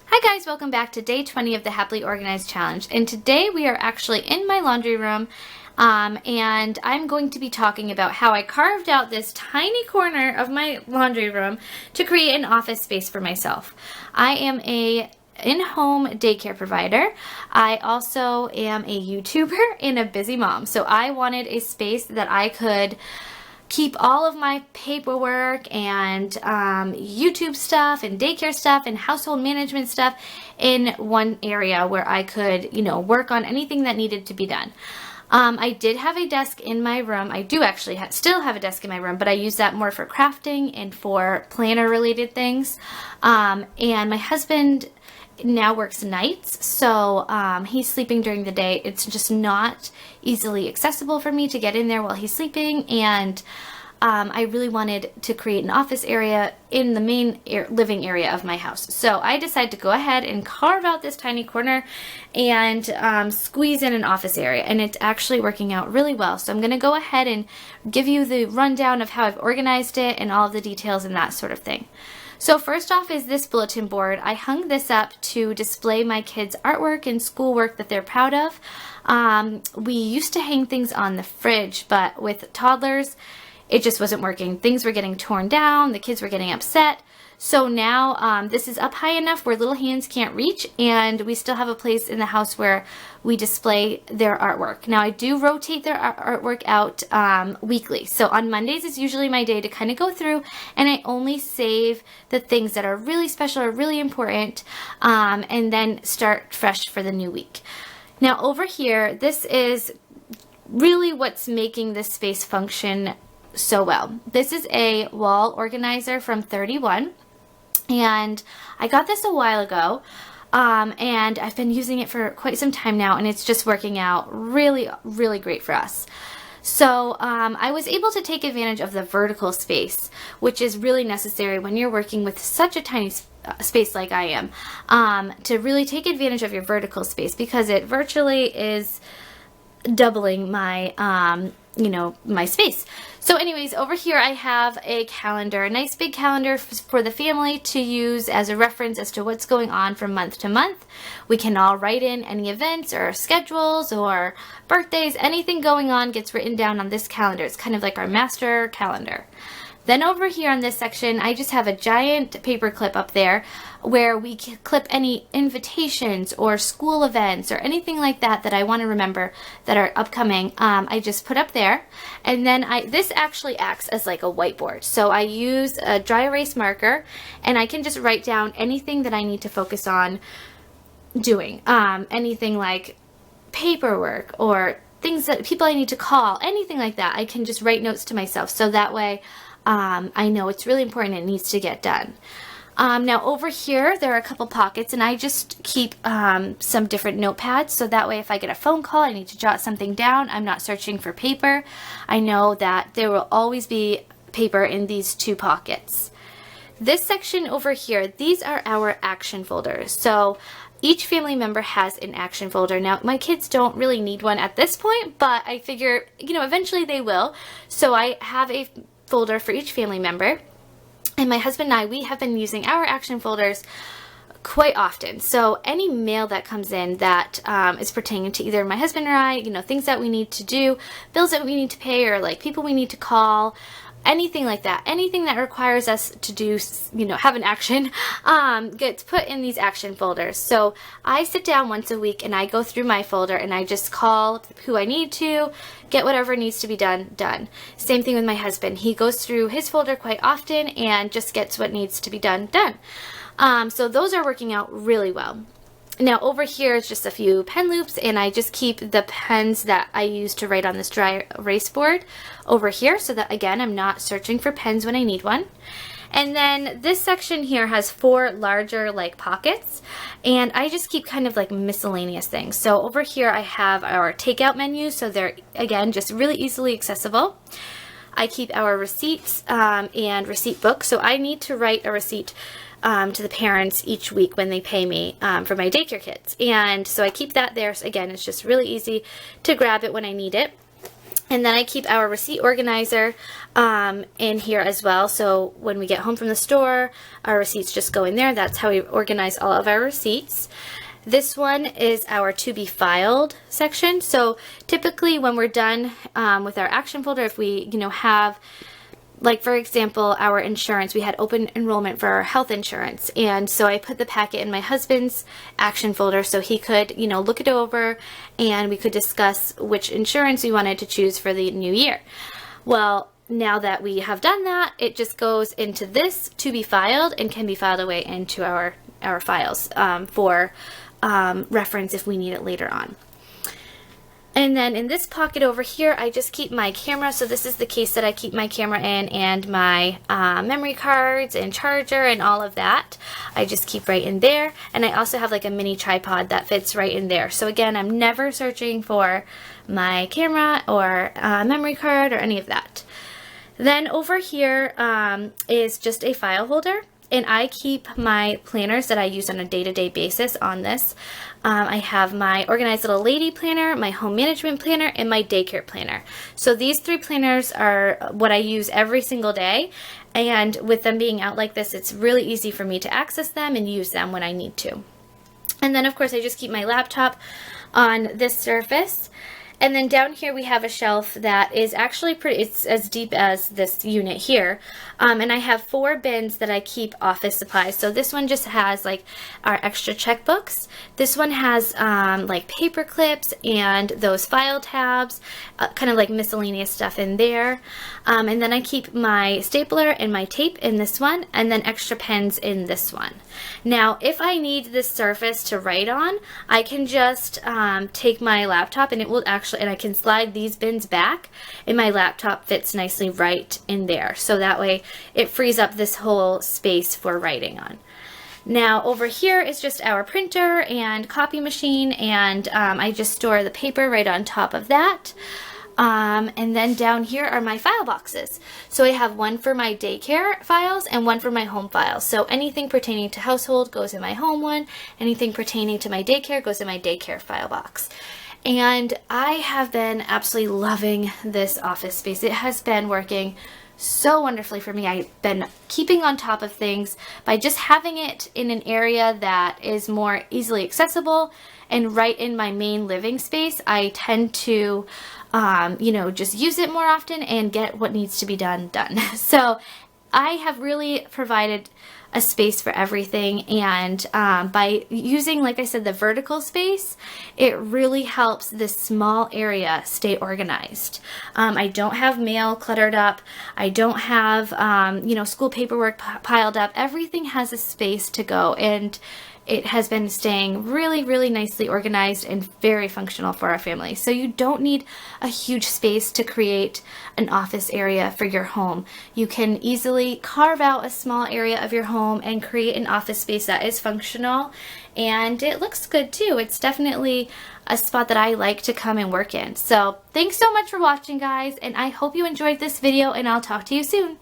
Hi guys, welcome back to day 20 of the Happily Organized Challenge. And today we are actually in my laundry room and I'm going to be talking about how I carved out this tiny corner of my laundry room to create an office space for myself. I am a in-home daycare provider. I also am a YouTuber and a busy mom. So I wanted a space that I could keep all of my paperwork and YouTube stuff and daycare stuff and household management stuff in one area where I could, work on anything that needed to be done. I did have a desk in my room. I do actually still have a desk in my room, but I use that more for crafting and for planner related things. And my husband now works nights, so he's sleeping during the day. It's just not easily accessible for me to get in there while he's sleeping, and I really wanted to create an office area in the main living area of my house. So I decided to go ahead and carve out this tiny corner and squeeze in an office area, and it's actually working out really well. So I'm going to go ahead and give you the rundown of how I've organized it and all of the details and that sort of thing. So first off is this bulletin board. I hung this up to display my kids' artwork and schoolwork that they're proud of. We used to hang things on the fridge, but with toddlers, it just wasn't working. Things were getting torn down, the kids were getting upset. So now this is up high enough where little hands can't reach, and we still have a place in the house where we display their artwork. Now I do rotate their artwork out weekly. So on Mondays is usually my day to kind of go through, and I only save the things that are really special or really important, and then start fresh for the new week. Now over here, this is really what's making this space function so well. This is a wall organizer from 31, and I got this a while ago, and I've been using it for quite some time now, and it's just working out really, really great for us. So I was able to take advantage of the vertical space, which is really necessary when you're working with such a tiny space like I am, to really take advantage of your vertical space, because it virtually is doubling my my space. So anyways, over here I have a calendar, a nice big calendar for the family to use as a reference as to what's going on from month to month. We can all write in any events or schedules or birthdays. Anything going on gets written down on this calendar. It's kind of like our master calendar. Then over here on this section, I just have a giant paper clip up there where we can clip any invitations or school events or anything like that that I want to remember that are upcoming. I just put up there, and then this actually acts as like a whiteboard. So I use a dry erase marker, and I can just write down anything that I need to focus on doing. Anything like paperwork or things that people I need to call, anything like that. I can just write notes to myself, so that way I know it's really important, it needs to get done. Now over here there are a couple pockets, and I just keep some different notepads, so that way if I get a phone call, I need to jot something down, I'm not searching for paper. I know that there will always be paper in these two pockets. This section over here, these are our action folders. So each family member has an action folder. Now, my kids don't really need one at this point, but I figure, eventually they will. So I have a folder for each family member, and my husband and I, we have been using our action folders quite often. So any mail that comes in that is pertaining to either my husband or I, things that we need to do, bills that we need to pay, or like people we need to call, anything like that, anything that requires us to do, have an action, gets put in these action folders. So I sit down once a week and I go through my folder and I just call who I need to, get whatever needs to be done. Same thing with my husband. He goes through his folder quite often and just gets what needs to be done. So those are working out really well. Now over here is just a few pen loops, and I just keep the pens that I use to write on this dry erase board over here, so that again I'm not searching for pens when I need one. And then this section here has 4 larger pockets, and I just keep kind of like miscellaneous things. So over here I have our takeout menus, so they're again just really easily accessible. I keep our receipts and receipt books, so I need to write a receipt to the parents each week when they pay me for my daycare kids. And so I keep that there. So again, it's just really easy to grab it when I need it. And then I keep our receipt organizer in here as well. So when we get home from the store, our receipts just go in there. That's how we organize all of our receipts. This one is our to be filed section. So typically when we're done with our action folder, if we, have, like for example, our insurance, we had open enrollment for our health insurance. And so I put the packet in my husband's action folder so he could, look it over and we could discuss which insurance we wanted to choose for the new year. Well, now that we have done that, it just goes into this to be filed and can be filed away into our files for reference if we need it later on. And then in this pocket over here, I just keep my camera. So this is the case that I keep my camera in, and my memory cards and charger and all of that. I just keep right in there. And I also have like a mini tripod that fits right in there. So again, I'm never searching for my camera or memory card or any of that. Then over here is just a file holder. And I keep my planners that I use on a day-to-day basis on this. I have my Organized Little Lady planner, my home management planner, and my daycare planner. So these 3 planners are what I use every single day. And with them being out like this, it's really easy for me to access them and use them when I need to. And then of course I just keep my laptop on this surface. And then down here we have a shelf that is actually it's as deep as this unit here. And I have 4 bins that I keep office supplies. So this one just has like our extra checkbooks. This one has like paper clips and those file tabs, kind of like miscellaneous stuff in there. And then I keep my stapler and my tape in this one, and then extra pens in this one. Now, if I need this surface to write on, I can just take my laptop and it will actually, and I can slide these bins back and my laptop fits nicely right in there. So that way it frees up this whole space for writing on. Now over here is just our printer and copy machine, and I just store the paper right on top of that. And then down here are my file boxes. So I have one for my daycare files and one for my home files. So anything pertaining to household goes in my home one. Anything pertaining to my daycare goes in my daycare file box. And I have been absolutely loving this office space. It has been working so wonderfully for me. I've been keeping on top of things by just having it in an area that is more easily accessible and right in my main living space. I tend to just use it more often and get what needs to be done. So I have really provided a space for everything, and by using, like I said, the vertical space, it really helps this small area stay organized. I don't have mail cluttered up. I don't have school paperwork piled up. Everything has a space to go, and it has been staying really, really nicely organized and very functional for our family. So you don't need a huge space to create an office area for your home. You can easily carve out a small area of your home and create an office space that is functional, and it looks good too. It's definitely a spot that I like to come and work in. So thanks so much for watching, guys, and I hope you enjoyed this video, and I'll talk to you soon.